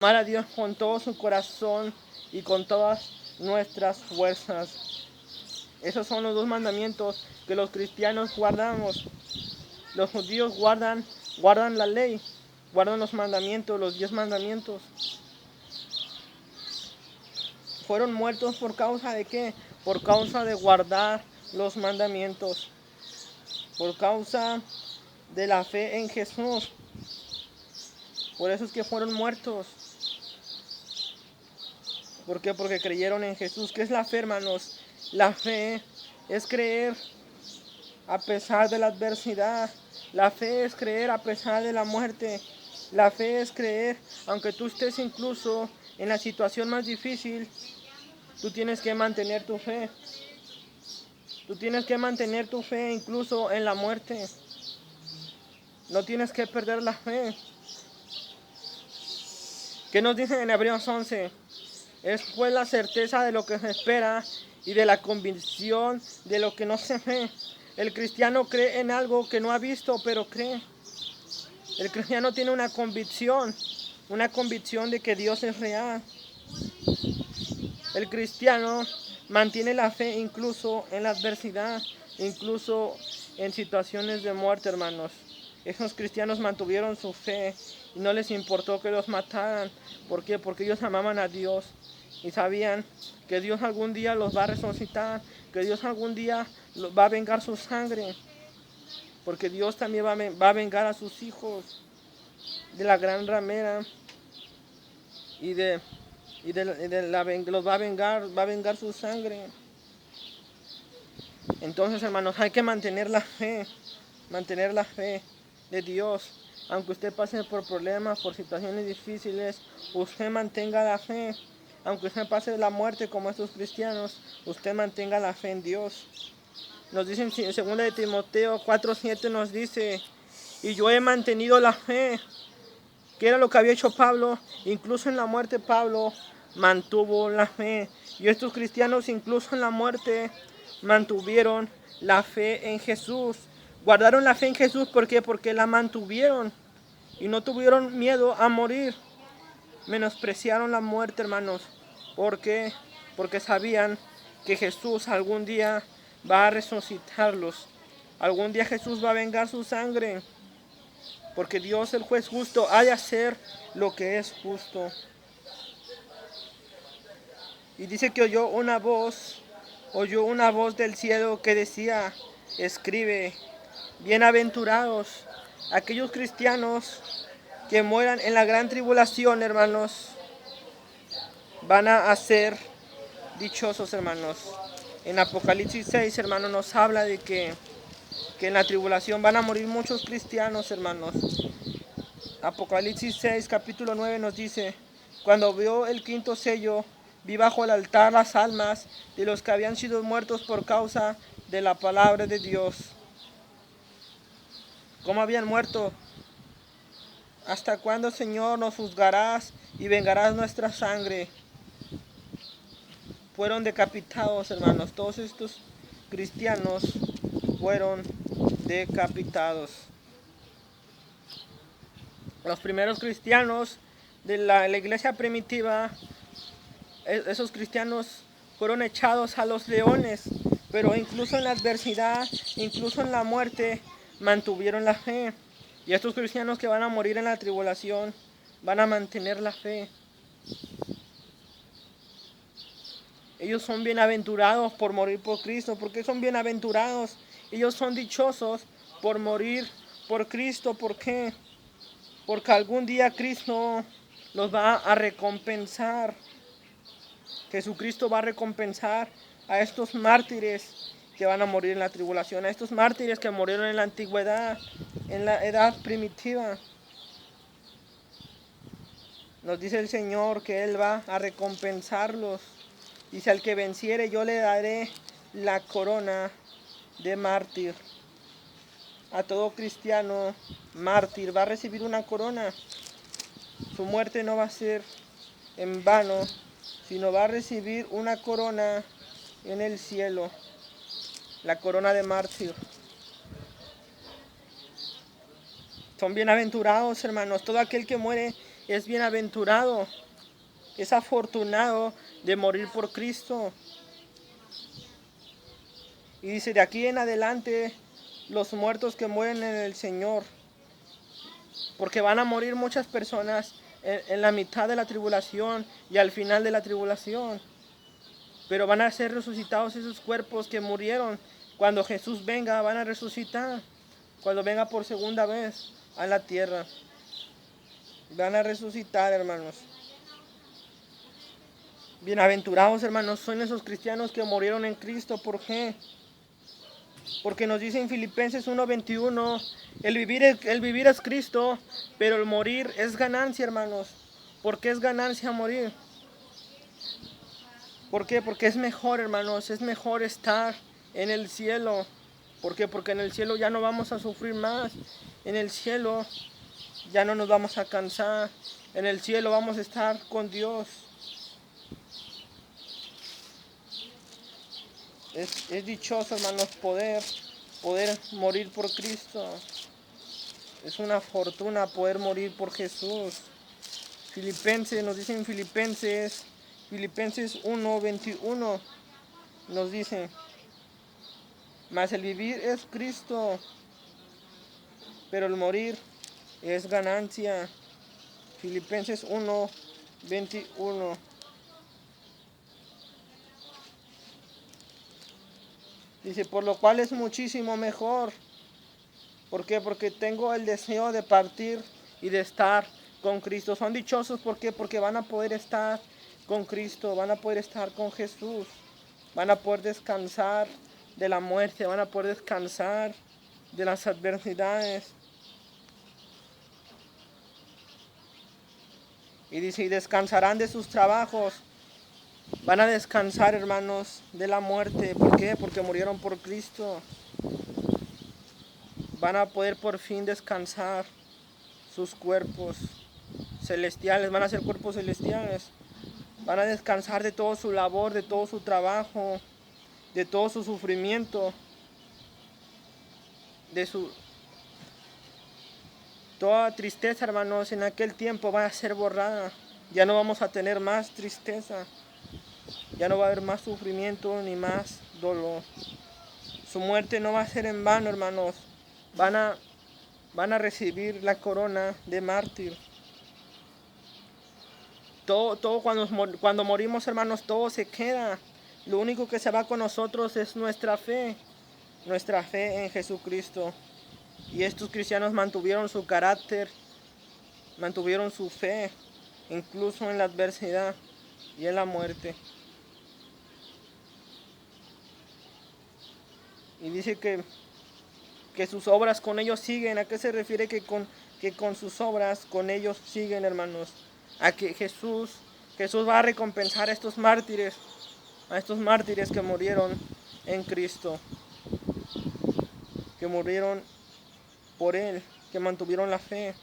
amar a Dios con todo su corazón y con todas nuestras fuerzas. Esos son los dos mandamientos que los cristianos guardamos. Los judíos guardan la ley, guardan los mandamientos, los 10 mandamientos. Fueron muertos por causa de ¿qué? Por causa de guardar los mandamientos, por causa de la fe en Jesús. Por eso es que fueron muertos. ¿Por qué? Porque creyeron en Jesús. ¿Qué es la fe, hermanos? La fe es creer a pesar de la adversidad. La fe es creer a pesar de la muerte. La fe es creer, aunque tú estés incluso en la situación más difícil, tú tienes que mantener tu fe. Tú tienes que mantener tu fe incluso en la muerte. No tienes que perder la fe. ¿Qué nos dice en Hebreos 11? Es pues la certeza de lo que se espera y de la convicción de lo que no se ve. El cristiano cree en algo que no ha visto, pero cree. El cristiano tiene una convicción de que Dios es real. El cristiano mantiene la fe incluso en la adversidad, incluso en situaciones de muerte, hermanos. Esos cristianos mantuvieron su fe y no les importó que los mataran. ¿Por qué? Porque ellos amaban a Dios y sabían que Dios algún día los va a resucitar, que Dios algún día va a vengar su sangre, porque Dios también va a vengar a sus hijos de la gran ramera los va a vengar su sangre. Entonces, hermanos, hay que mantener la fe de Dios. Aunque usted pase por problemas, por situaciones difíciles, usted mantenga la fe. Aunque usted pase la muerte como estos cristianos, usted mantenga la fe en Dios. Nos dice en 2 de Timoteo 4:7 nos dice, y yo he mantenido la fe. ¿Qué era lo que había hecho Pablo? Incluso en la muerte Pablo mantuvo la fe. Y estos cristianos incluso en la muerte mantuvieron la fe en Jesús. Guardaron la fe en Jesús, ¿por qué? Porque la mantuvieron y no tuvieron miedo a morir. Menospreciaron la muerte, hermanos. ¿Por qué? Porque sabían que Jesús algún día va a resucitarlos. Algún día Jesús va a vengar su sangre. Porque Dios, el juez justo, ha de hacer lo que es justo. Y dice que oyó una voz del cielo que decía, escribe, bienaventurados aquellos cristianos que mueran en la gran tribulación, hermanos, van a ser dichosos, hermanos. En Apocalipsis 6, hermanos, nos habla de que en la tribulación van a morir muchos cristianos, hermanos. Apocalipsis 6, capítulo 9 nos dice, cuando vio el quinto sello, vi bajo el altar las almas de los que habían sido muertos por causa de la palabra de Dios. ¿Cómo habían muerto? ¿Hasta cuándo, Señor, nos juzgarás y vengarás nuestra sangre? Fueron decapitados, hermanos. Todos estos cristianos fueron decapitados. Los primeros cristianos de la iglesia primitiva, esos cristianos fueron echados a los leones, pero incluso en la adversidad, incluso en la muerte, mantuvieron la fe. Y estos cristianos que van a morir en la tribulación van a mantener la fe. Ellos son bienaventurados por morir por Cristo. ¿Por qué son bienaventurados? Ellos son dichosos por morir por Cristo. ¿Por qué? Porque algún día Cristo los va a recompensar. Jesucristo va a recompensar a estos mártires que van a morir en la tribulación, a estos mártires que murieron en la antigüedad, en la edad primitiva. Nos dice el Señor que Él va a recompensarlos. Dice, al que venciere yo le daré la corona de mártir. A todo cristiano mártir va a recibir una corona. Su muerte no va a ser en vano, sino va a recibir una corona en el cielo, la corona de mártir. Son bienaventurados, hermanos, todo aquel que muere es bienaventurado, es afortunado de morir por Cristo. Y dice, de aquí en adelante, los muertos que mueren en el Señor, porque van a morir muchas personas en la mitad de la tribulación y al final de la tribulación. Pero van a ser resucitados esos cuerpos que murieron. Cuando Jesús venga, van a resucitar. Cuando venga por segunda vez a la tierra, van a resucitar, hermanos. Bienaventurados, hermanos, son esos cristianos que murieron en Cristo. ¿Por qué? Porque nos dice en Filipenses 1:21, el vivir es Cristo, pero el morir es ganancia, hermanos. ¿Por qué es ganancia morir? ¿Por qué? Porque es mejor, hermanos, es mejor estar en el cielo. ¿Por qué? Porque en el cielo ya no vamos a sufrir más. En el cielo ya no nos vamos a cansar. En el cielo vamos a estar con Dios. Es dichoso, hermanos, poder morir por Cristo. Es una fortuna poder morir por Jesús. Filipenses, nos dice en Filipenses 1:21, nos dice, mas el vivir es Cristo, pero el morir es ganancia. Filipenses 1:21. Dice, por lo cual es muchísimo mejor. ¿Por qué? Porque tengo el deseo de partir y de estar con Cristo. Son dichosos, ¿por qué? Porque van a poder estar con Cristo, van a poder estar con Jesús. Van a poder descansar de la muerte, van a poder descansar de las adversidades. Y dice, y descansarán de sus trabajos. Van a descansar, hermanos, de la muerte. ¿Por qué? Porque murieron por Cristo. Van a poder por fin descansar sus cuerpos celestiales. Van a ser cuerpos celestiales. Van a descansar de toda su labor, de todo su trabajo, de todo su sufrimiento, toda tristeza, hermanos, en aquel tiempo va a ser borrada. Ya no vamos a tener más tristeza. Ya no va a haber más sufrimiento ni más dolor. Su muerte no va a ser en vano, hermanos. Van a recibir la corona de mártir. Todo cuando morimos, hermanos, todo se queda. Lo único que se va con nosotros es nuestra fe en Jesucristo. Y estos cristianos mantuvieron su carácter, mantuvieron su fe, incluso en la adversidad y en la muerte. Y dice que sus obras con ellos siguen. ¿A qué se refiere que con sus obras con ellos siguen, hermanos? A que Jesús va a recompensar a estos mártires que murieron en Cristo, que murieron por Él, que mantuvieron la fe.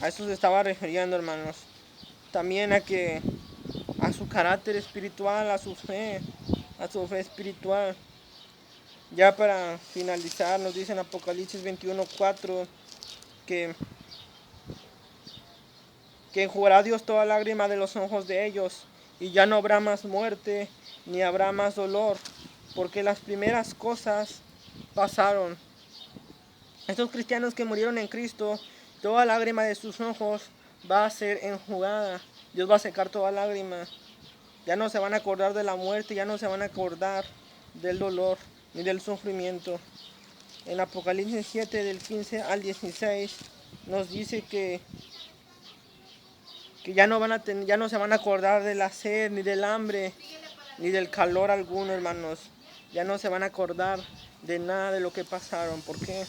A eso se estaba refiriendo, hermanos. También a su carácter espiritual, a su fe espiritual. Ya para finalizar, nos dice en Apocalipsis 21:4 que enjugará Dios toda lágrima de los ojos de ellos, y ya no habrá más muerte, ni habrá más dolor, porque las primeras cosas pasaron. Estos cristianos que murieron en Cristo, toda lágrima de sus ojos va a ser enjugada. Dios va a secar toda lágrima. Ya no se van a acordar de la muerte, ya no se van a acordar del dolor ni del sufrimiento. En Apocalipsis 7, del 15 al 16, nos dice que ya no se van a acordar de la sed, ni del hambre, ni del calor alguno, hermanos. Ya no se van a acordar de nada de lo que pasaron. ¿Por qué?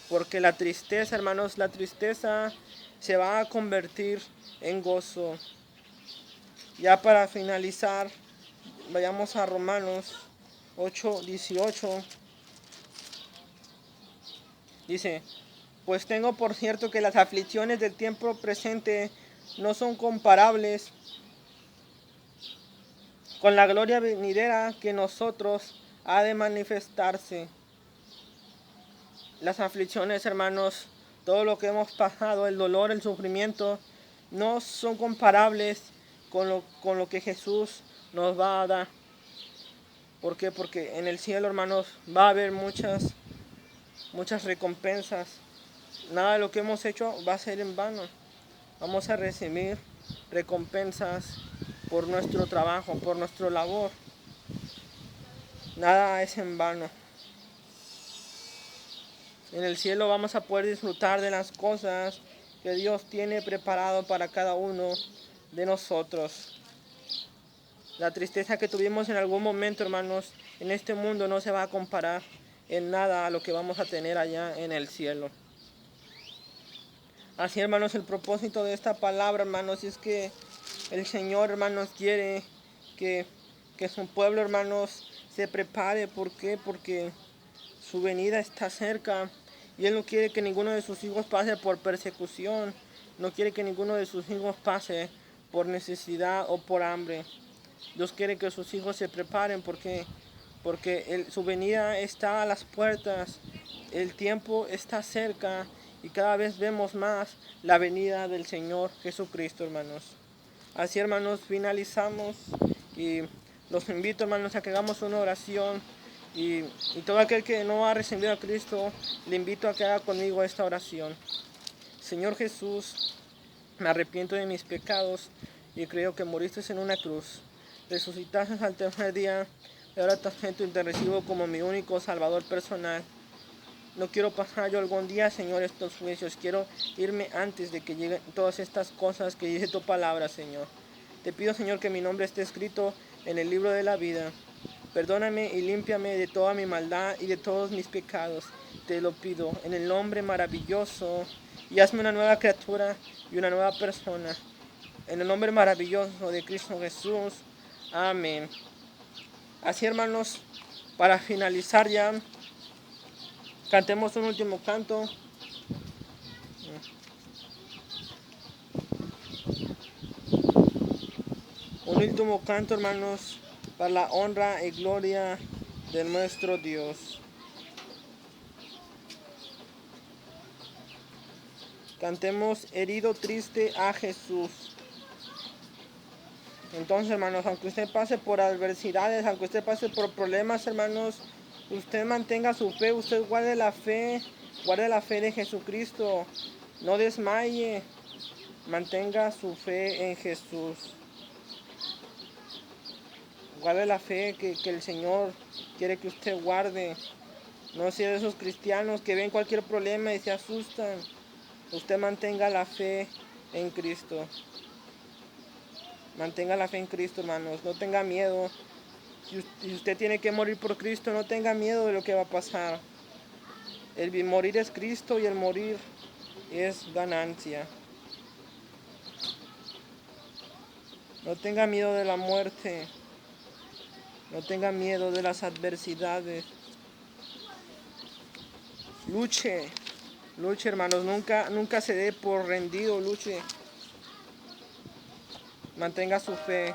Porque la tristeza, hermanos, la tristeza se va a convertir en gozo. Ya para finalizar, vayamos a Romanos 8:18. Dice, pues tengo por cierto que las aflicciones del tiempo presente no son comparables con la gloria venidera que nosotros ha de manifestarse. Las aflicciones, hermanos, todo lo que hemos pasado, el dolor, el sufrimiento, no son comparables con lo que Jesús nos va a dar. ¿Por qué? Porque en el cielo, hermanos, va a haber muchas recompensas. Nada de lo que hemos hecho va a ser en vano. Vamos a recibir recompensas por nuestro trabajo, por nuestra labor. Nada es en vano. En el cielo vamos a poder disfrutar de las cosas que Dios tiene preparado para cada uno de nosotros. La tristeza que tuvimos en algún momento, hermanos, en este mundo no se va a comparar en nada a lo que vamos a tener allá en el cielo. Así, hermanos, el propósito de esta palabra, hermanos, es que el Señor, hermanos, quiere que su pueblo, hermanos, se prepare. ¿Por qué? Porque su venida está cerca y Él no quiere que ninguno de sus hijos pase por persecución. No quiere que ninguno de sus hijos pase por necesidad o por hambre. Dios quiere que sus hijos se preparen porque su venida está a las puertas. El tiempo está cerca y cada vez vemos más la venida del Señor Jesucristo, hermanos. Así, hermanos, finalizamos y los invito, hermanos, a que hagamos una oración. Y todo aquel que no ha recibido a Cristo, le invito a que haga conmigo esta oración. Señor Jesús, me arrepiento de mis pecados y creo que moriste en una cruz. Resucitaste al tercer día y ahora te recibo como mi único Salvador personal. No quiero pasar yo algún día, Señor, estos juicios. Quiero irme antes de que lleguen todas estas cosas que dice tu palabra, Señor. Te pido, Señor, que mi nombre esté escrito en el libro de la vida. Perdóname y límpiame de toda mi maldad y de todos mis pecados. Te lo pido en el nombre maravilloso y hazme una nueva criatura y una nueva persona. En el nombre maravilloso de Cristo Jesús. Amén. Así, hermanos, para finalizar ya, cantemos un último canto. Un último canto, hermanos, para la honra y gloria de nuestro Dios. Cantemos herido triste a Jesús. Entonces, hermanos, aunque usted pase por adversidades, aunque usted pase por problemas, hermanos, usted mantenga su fe, usted guarde la fe de Jesucristo. No desmaye, mantenga su fe en Jesús. Guarde la fe que el Señor quiere que usted guarde. No sea de esos cristianos que ven cualquier problema y se asustan. Usted mantenga la fe en Cristo. Mantenga la fe en Cristo, hermanos. No tenga miedo. Si usted tiene que morir por Cristo, no tenga miedo de lo que va a pasar. El morir es Cristo y el morir es ganancia. No tenga miedo de la muerte. No tenga miedo de las adversidades. Luche. Luche, hermanos. Nunca se dé por rendido. Luche. Mantenga su fe.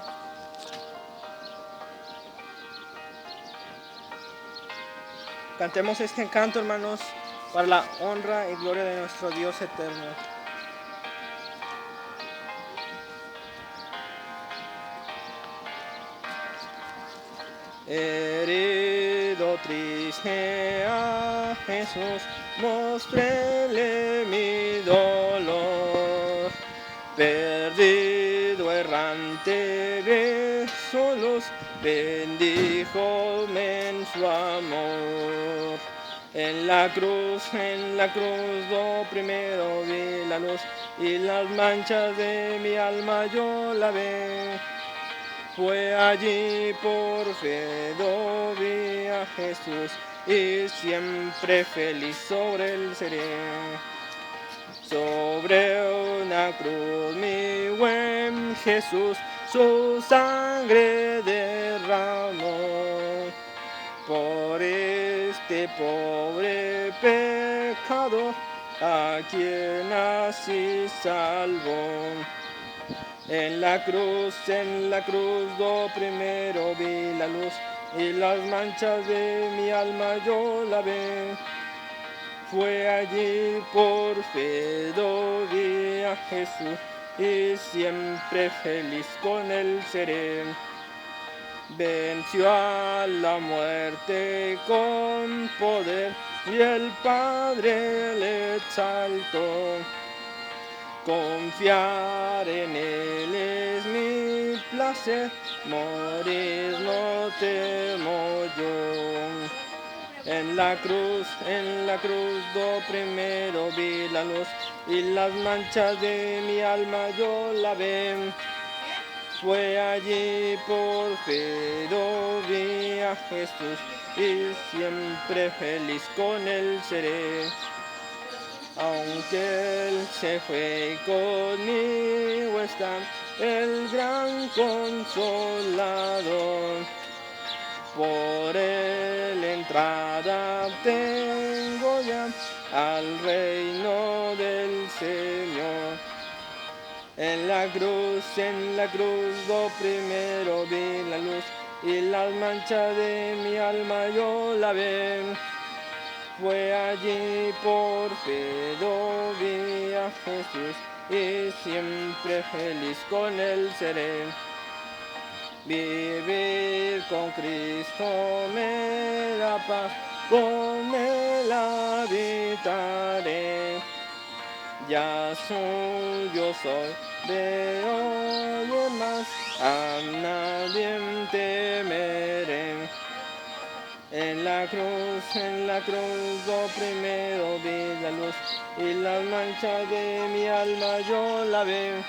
Cantemos este canto, hermanos, para la honra y gloria de nuestro Dios eterno. Herido triste a Jesús, mostréle mi dolor. Perdido errante, ve solos, bendíjome en su amor. En la cruz do primero vi la luz y las manchas de mi alma yo la ve. Fue allí por fe do vi a Jesús y siempre feliz sobre él seré. Sobre una cruz mi buen Jesús su sangre derramó. Por este pobre pecado a quien así salvó. En la cruz, lo primero vi la luz, y las manchas de mi alma yo lavé. Fue allí por fe vi a Jesús, y siempre feliz con él seré. Venció a la muerte con poder, y el Padre le exaltó. Confiar en él es mi placer, morir no temo yo. En la cruz, lo primero vi la luz, y las manchas de mi alma yo lavé. Fue allí por fe vi a Jesús, y siempre feliz con él seré. Aunque él se fue, conmigo está el gran consolador. Por él entrada tengo ya al reino del Señor. En la cruz, lo primero vi la luz, y las manchas de mi alma yo lavé. Fue allí por fe vi a Jesús, y siempre feliz con él seré. Vivir con Cristo me da paz, con él habitaré. Ya suyo soy, de hoy en más a nadie temeré. En la cruz, lo primero vi la luz, y las manchas de mi alma yo lavé.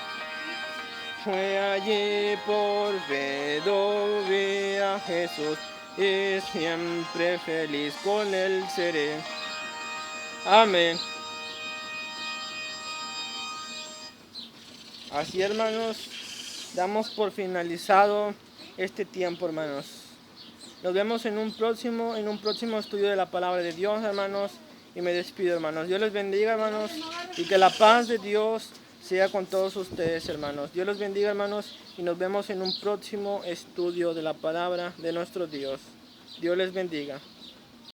Fue allí por fe vi a Jesús, y siempre feliz con él seré. Amén. Así, hermanos, damos por finalizado este tiempo, hermanos. Nos vemos en un próximo estudio de la palabra de Dios, hermanos. Y me despido, hermanos. Dios les bendiga, hermanos. Y que la paz de Dios sea con todos ustedes, hermanos. Dios los bendiga, hermanos. Y nos vemos en un próximo estudio de la palabra de nuestro Dios. Dios les bendiga.